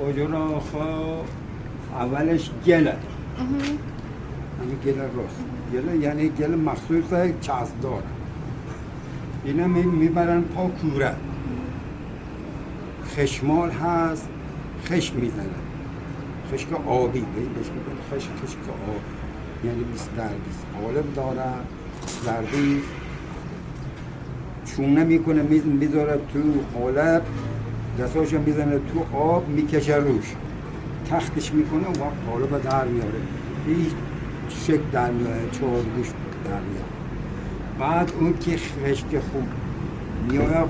آجر اولش گله همین گل راست گل یعنی گل مخصوص چسب داره اینا میبرن پا کوره خشمال هست خشک میزنن خشک آبی بهش خشک آب یعنی 20 در 20 قالب داره دردی چونه میکنه میذاره تو قالب دستاشو میزنه تو آب میکشه روش تختش میکنه و قالب در میاره هیچ شک در میاره 4 گوش در میاره بعد اون که خشک خوب میاره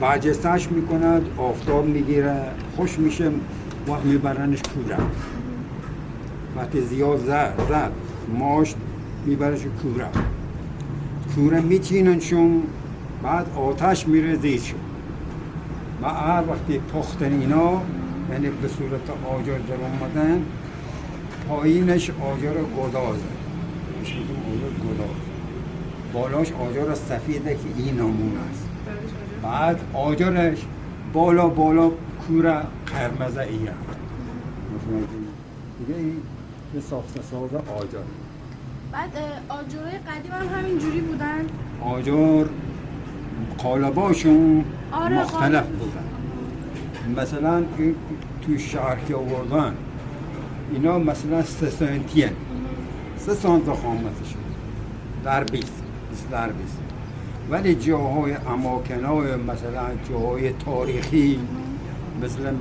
برجستهش میکند آفتاب میگیره خوش میشه وقت میبرنش کوره وقتی زیاد زد ماش میبرنش کوره میچیننشون بعد آتش میره زیرشون و هر وقتی پختن اینا یعنی به صورت آجر در اومدن پایینش آجر گدازه میشه آجر گداز بالاش آجر سفیده که این نمونه است بعد آجرش بالا کوره قرمزه ایه دیگه این یه ساخته ساز آجر بعد آجرهای قدیم هم همین جوری بودن؟ آجر قالباشون مختلف قالب. بودن مثلا این تو شهر که آوردن اینا مثلا 3 سانتیه 3 سانت خامتش در 20 ولی جاهای اماکنهای مثلا جاهای تاریخی مثلا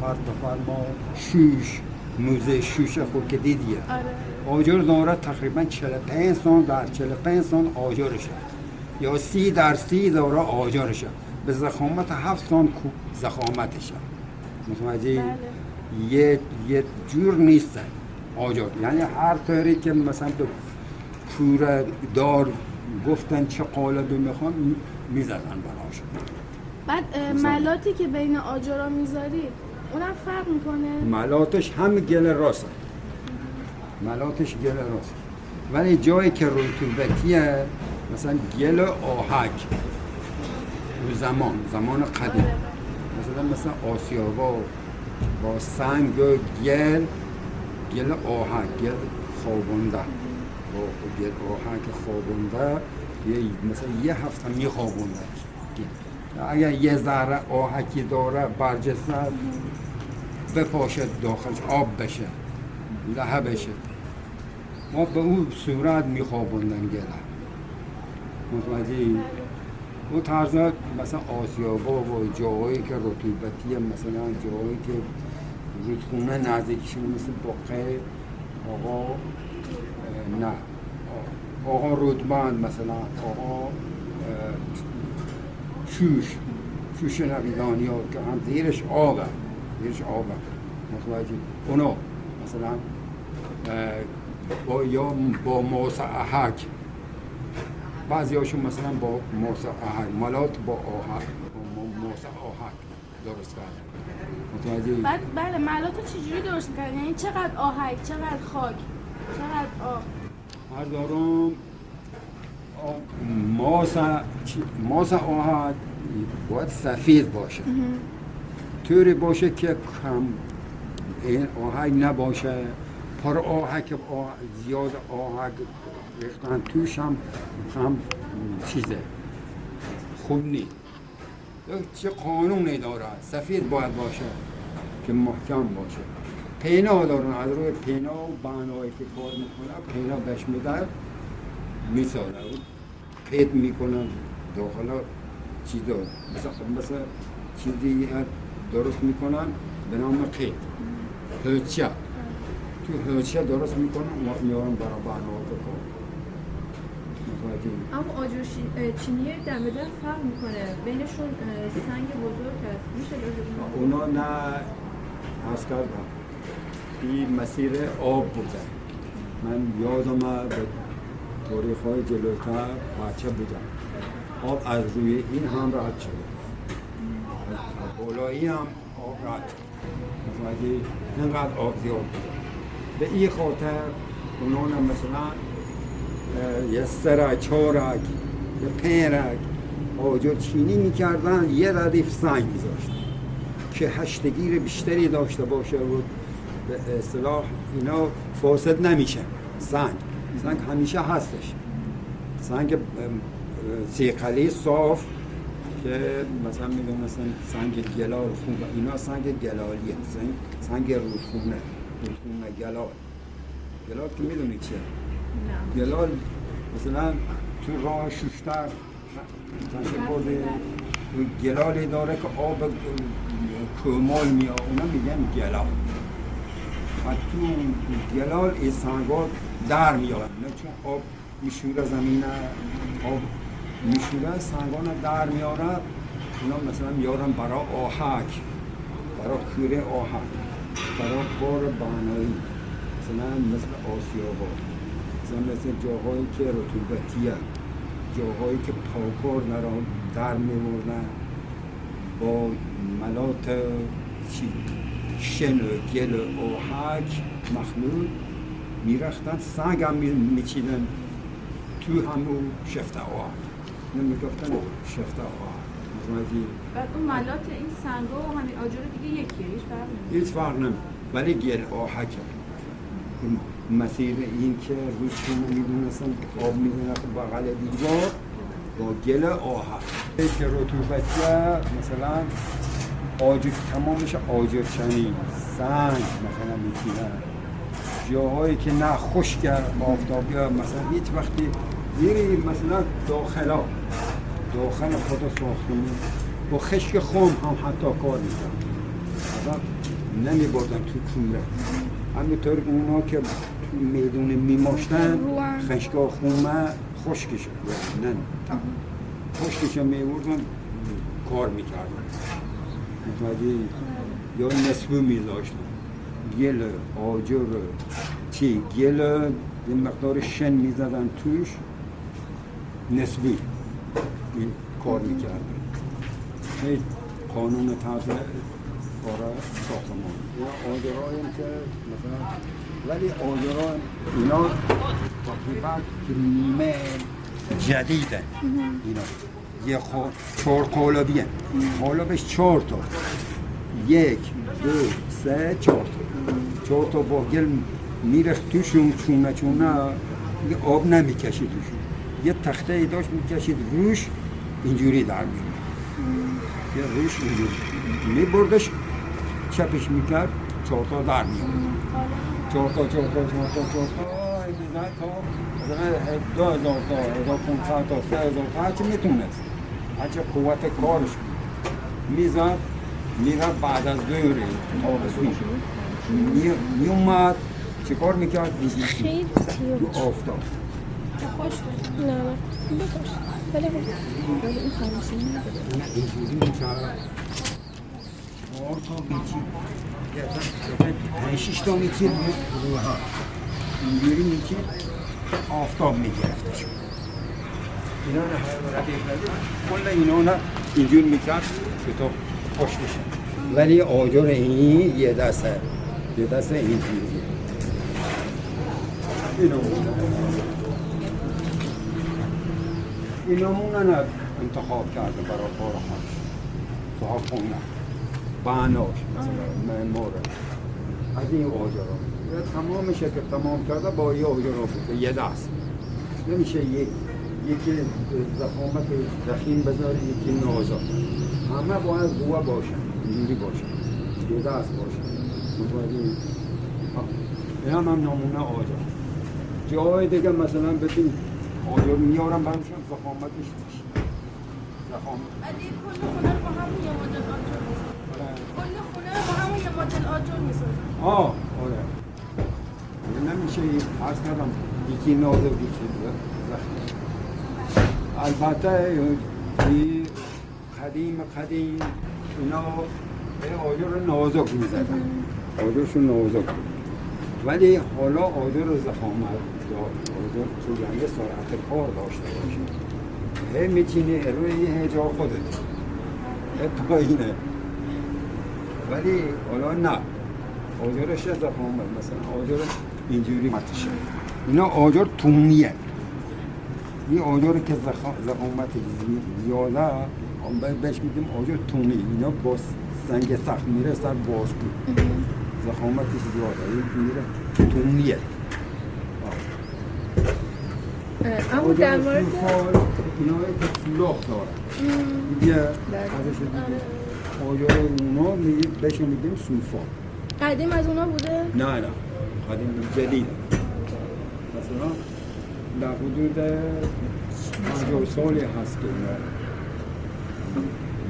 فرض بفرما شوش موزه شوش خود که دیدیه آجر داره تقریبا 45 سانت در 45 سانت آجرشه یا 30 در 30 داره آجرشه به ضخامت 7 سانت ضخامتشه متوجه یه جور نیستن آجر یعنی هر طوری که مثلا به کوره دار گفتن چه قالبی میخوان میزدن براشون بعد ملاتی که بین آجرها میذارید اونم فرق میکنه؟ ملاتش هم گل راست ولی جایی که رطوبتیه مثلا گل آهک رو زمان قدیم مثلا آسیابا با سنگ و گل آهک گل خوابونده با گل آهک خوابونده مثلا یه هفته میخوابونده اگر یه ذره آهکی داره برجسته بپاشد داخلش آب بشه لحه بشه ما به اون صورت میخوابوندن گله متوجه او طرزات مثلا آسیابا و جاهایی که رطوبتیه مثلا جاهایی که رودخونه نزدیکشون مثل بقه آقا رودبند مثلا آقا شوش نویدانی ها که هم زیرش آبه متوجه اونا مثلا با ماس احک بعضی هاشون مثلا با ماس احک ملات با ماس احک درست کردن متوجه بله ملات رو چجوری درست کردن یعنی چقدر آهک چقدر خاک چقدر آب هر دارم ماس آهک باید سفید باشه طوری باشه که کم این آهک نباشه پر آهک زیاد آهک ریختن توش هم چیزه خوب نیست چه قانونی داره سفید باید باشه که محکم باشه پینا دارن از روی پینا و بنایی که کار میکنه پینا بهش میدن میسازه قید میکنن داخل چیزا مثلا چیزی درست میکنن به نام قید هرچه تو هرچه درست میکنن و میارن برای بنای کار اما آجر چینی دم به دم فرق میکنه بینشون سنگ بزرگ هست میشه لازم اونا نه عرض کردم این مسیر آب بوده من یادم به تاریخ‌های جلوتر بچه بودم آب از روی این هم رد شده از بالایی هم آب رد شده اینقدر آب زیاد بوده به این خاطر اونا مثلا یه 3 رگ 4 رگ یه 5 رگ آجر چینی میکردن یه ردیف سنگ میذاشتن که هشتگیر بیشتری داشته باشه و به اصطلاح اینا فاسد نمیشه. سنگ همیشه هستش. سنگ صیقلی صاف که مثلا میدونستن سنگ گلال خوبه، اینا سنگ گلالیه، سنگ رودخونه گلال که میدونی چیه؟ نه. گلال مثلا تو راه شوشتر برده گلالی داره که آب کمال میاد، اونا میگن گلال. و تو گلال این سنگا در میاد، چون آب میشوره زمینه، آب میشوره سنگان در میاره. اونا مثلا میارن برای آهک، برای کوره آهک، برای کار بنایی، مثلا مثل آسیابا، مثل جاهایی که رطوبتیه، جاهایی که پاکار نران در میوردن با ملات شن و گل و آهک مخلوط میرختن، سنگ هم میچیدن تو همون شفته آهک، نمیگفتن شفته آهک. بعد اون ملات این سنگا و همین آجر دیگه یکیه، هیچ فرق نمیکنه. هیچ فرق نمیکنه، ولی گل آهکه. مسیر این که رودخونه میدونستن آب میدونه بغل دیوار با گل آهک که رطوبتیه، مثلا آجر تمامش آجر چنی سنگ مثلا میچینن. جاهایی که نه خشک با آفتابی، مثلا هیچ وقتی میری مثلا داخل خود ساختمون با خشک خم هم حتی کار میکنن، مثلا نمیبردن تو کوره. همینطور اونا که تو میدون میماشتن خشکا خومه خشکش نه خشکش میبردن کار میکردن، متوجه؟ یا نصفه میذاشتن گل آجر گل یه مقدار شن میزدن توش، نسبی این کار میکردن. هیچ قانون تازه برای ساختمان یا آجرهایی که مثلا، ولی آجرها اینا تقریبا نیمه جدیده. اینا یه چهار قالبیه، قالبش 4 تا، 1 2 3 4 تا با گل میرخت توشون، چونه یه آب نمیکشید توشون، یه تخته ای داشت میکشید روش، اینجوری در میشد، یه روش اینجوری میبردش چپش میکرد، 4 تا در میاد، 4 تا میزن تا 2000 تا 1500 تا 3000 تا هرچی میتونست، هرچی قوت کارش میزد. میره بعد از دوری تابستون میومد چه کار میکرد؟ خیلی تو آفتاب. نه بکش ولی این خالصی اینجوری میکرد 4 تا میچید، 5-6 تا میچید روها، اینجوری میچید آفتاب میگرفتش. اینا نه کل اینا نه اینجور میکرد که تو خوش بشه. ولی آجر این یه دسته اینجوری اینا مونن انتخاب کرده برای کار خودش، صاحب خونه بناش معمار از این آجرها تمامش که تمام کرده با یه آجرها بوده، یه دست نمیشه یکی زخامت زخیم بذاری، یکی نازا، همه باید قوه باشن، اینجوری باشن، یه دست باشن. متوجه؟ این هم نمونه آجر. جای دیگه مثلا ببین آجر میارم برشون زخامتش زخامت. ولی کل خونه رو با همون یه مدل آجر میسازن. کل خونه رو با همون یه مدل آجر میسازن. آره. نمیشه عرض کردم یکی نازک یکی زخیم. البته قدیم اینا آجر نازک میزدن، آجرشون نازک بود، ولی حالا آجر زخامت آجر طولانی سرعت کار داشته باشه، میچینی روی یه جا خودت پایینه، ولی حالا نه آجرش زخامت، مثلا آجر اینجوری متشه، اینا آجر تومیه. این آجر که زخامت زیاده بهش میگیم آجر تونی، اینا با سنگ سخت میره سر باز کن زخامتش زیاده این میره تونیه اما در مورد اینا که سولاخ داره دیگه ازش دیگه آجر اونا بهش میگیم سوفا قدیم از اونا بوده؟ نه قدیم جدید مثلا در حدود 50 سالی هست که اینا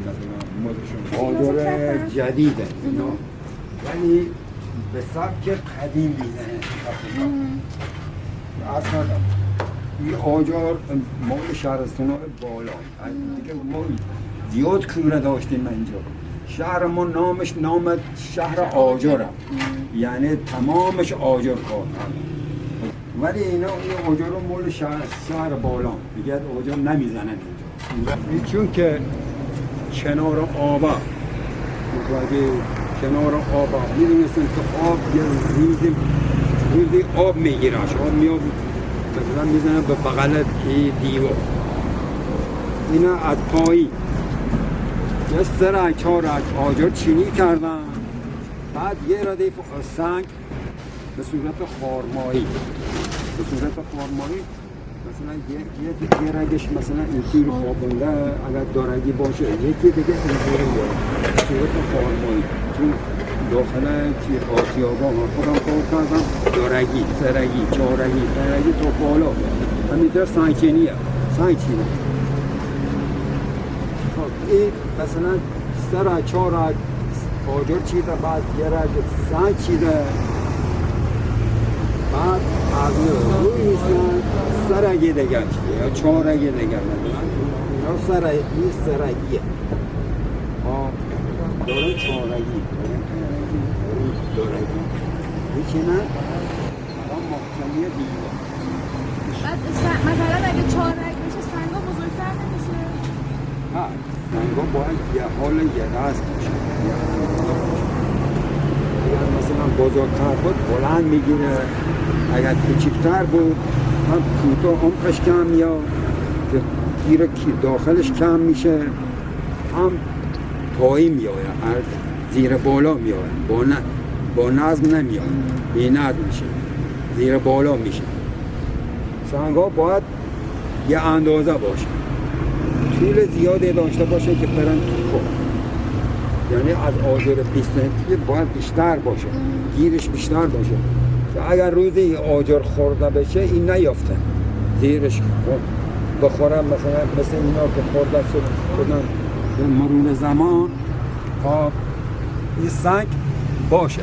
مثلا مدشون آجر جدیده اینا ولی به سبک قدیم میزنه اصلا این آجر مال شهرستان های بالا دیگه ما زیاد کوره داشتیم اینجا شهر ما نامش نام شهر آجرم یعنی تمامش آجر کار ولی اینا این آجر رو مال شهر بالا دیگه آجر نمیزنن اینجا چون که کنار آبا کنار آبا میدونستن که آب یه ریزی آب میگیرش آب میاد مثلا میزنن به بغل دیوار اینا از پایی یه سر چهار آجر چینی کردن بعد یه ردیف سنگ به صورت خارمایی مثلا یه رگش مثلا اینجوری خوابونده اگر دارگی باشه یکی دیگه اینجوری باید به صورت خارمایی چون داخل آسیابا خودم کار کردم دارگی، سرگی، چهارگی، پنجگی تا بالا همینطور سنگچینیه این مثلا سر چهار آجر چیده بعد یه رگ سنگ چیده بعد از روی سرگی دیگر چیده یا چهارگی دیگر یا سرگیه دارن چهارگی دارگی هیچی نه الان محکمیه دیگه بعد مثلا اگه 4 رنگ بشه سنگا بزرگتر نمیشه؟ ها سنگا باید یه حال یه دست باشه اگر مثلا بزرگتر بود بلند میگیره اگر کوچکتر بود هم کوتاه عمقش کم میاد که گیر داخلش کم میشه هم پایی میاد زیر بالا میاد با نظم نمیاد بی نظم میشه زیر بالا میشه سنگا باید یه اندازه باشه طول زیادی داشته باشه که برن تو خود یعنی از آجر 20 سنتی باید بیشتر باشه گیرش بیشتر باشه که اگر روزی آجر خورده بشه این نیافته زیرش بخورم مثل اینا که خورده شدن به مرور زمان تا این سنگ باشه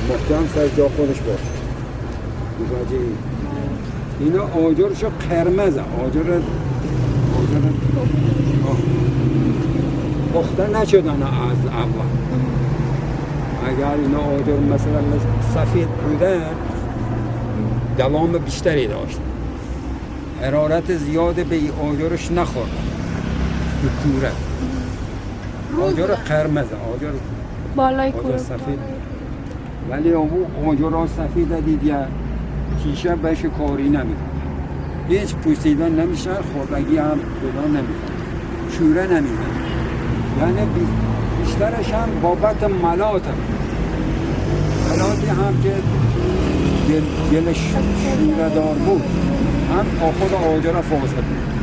محکم سر جا خودش باشه اینا آجرشو قرمزه آجر پخته نشدن از اول اگر اینا آجر مثلا سفید بودن دوام بیشتری داشت حرارت زیاد به این آجرش نخورد به کوره آجر قرمزه آجر بالای کوره سفید ولی اون آجر سفید دیدی تیشه بهش کاری نمیکنه هیچ پوسیدن نمیشه خوردگی هم پیدا نمیکنه شوره نمیکنه یعنی بیشترش هم بابت ملاته ملاتی هم که دلش شوره دار بود هم خود آجر فاسد بود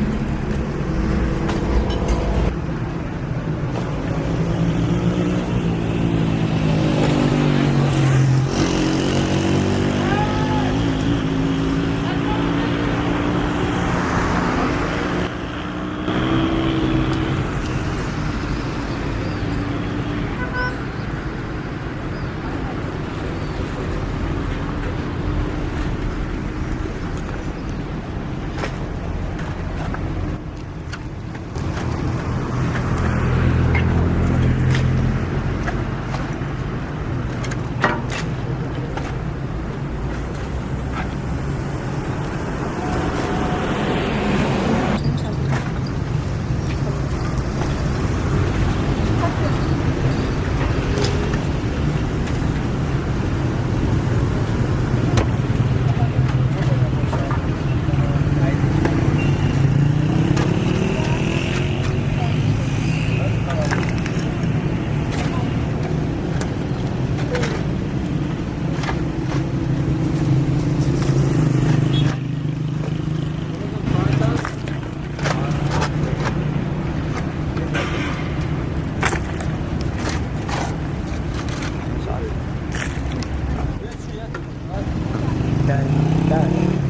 بله